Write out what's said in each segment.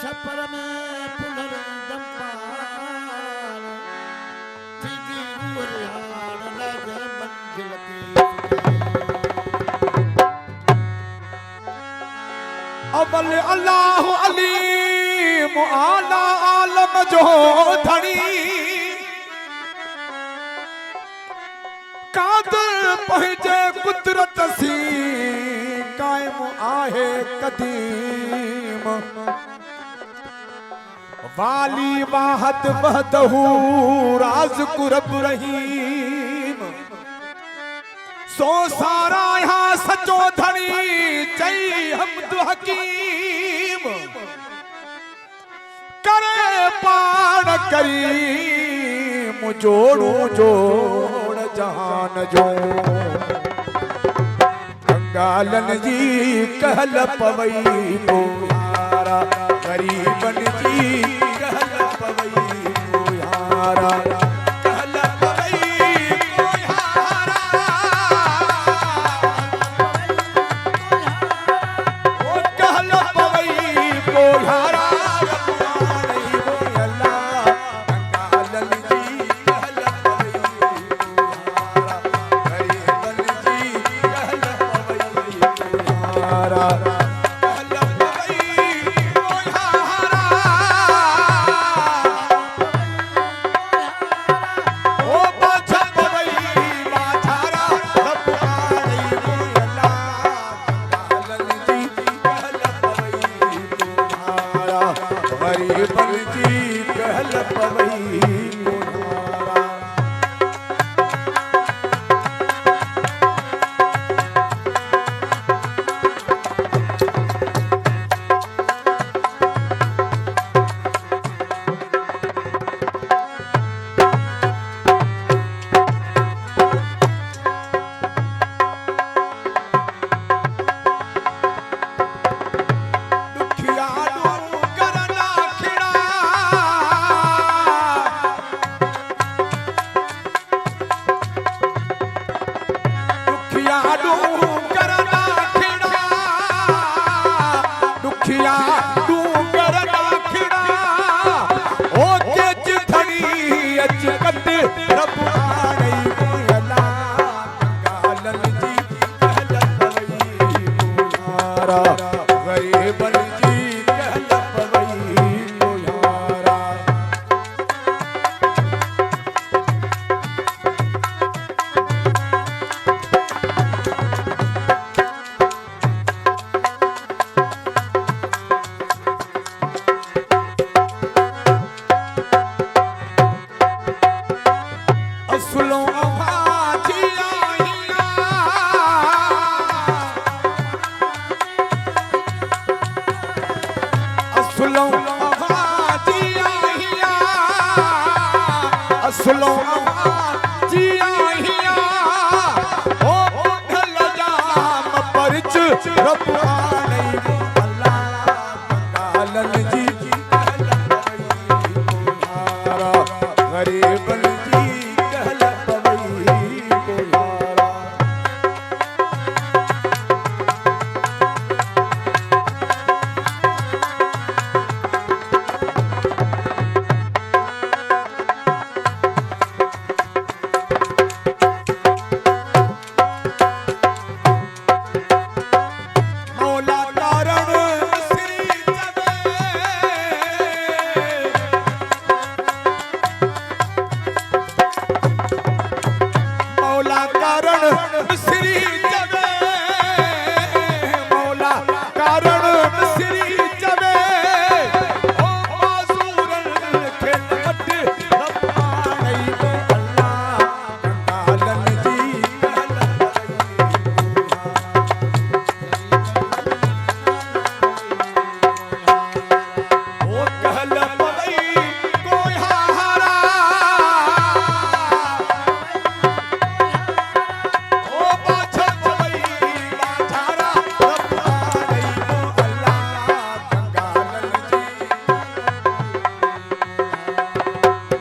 छपर में पुनर्दंपाल थीदी रूरियाण लगे मंजिल की अवल अल्लाह अलीम आला आलम जो धनी कादर पहुंचे कुदरत सी कायम आहे कदीम वाली वाहद वहदहू राज कुरब रहीम सो सारा यहाँ सचो धनी चई हमद हकीम करे पाण करीम जोड़ू जोड़ जहान जो कंगालन जी कहल पवई यारा गरीबन जी कहल पवई यारा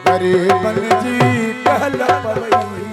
गरीबन जी कहल पवई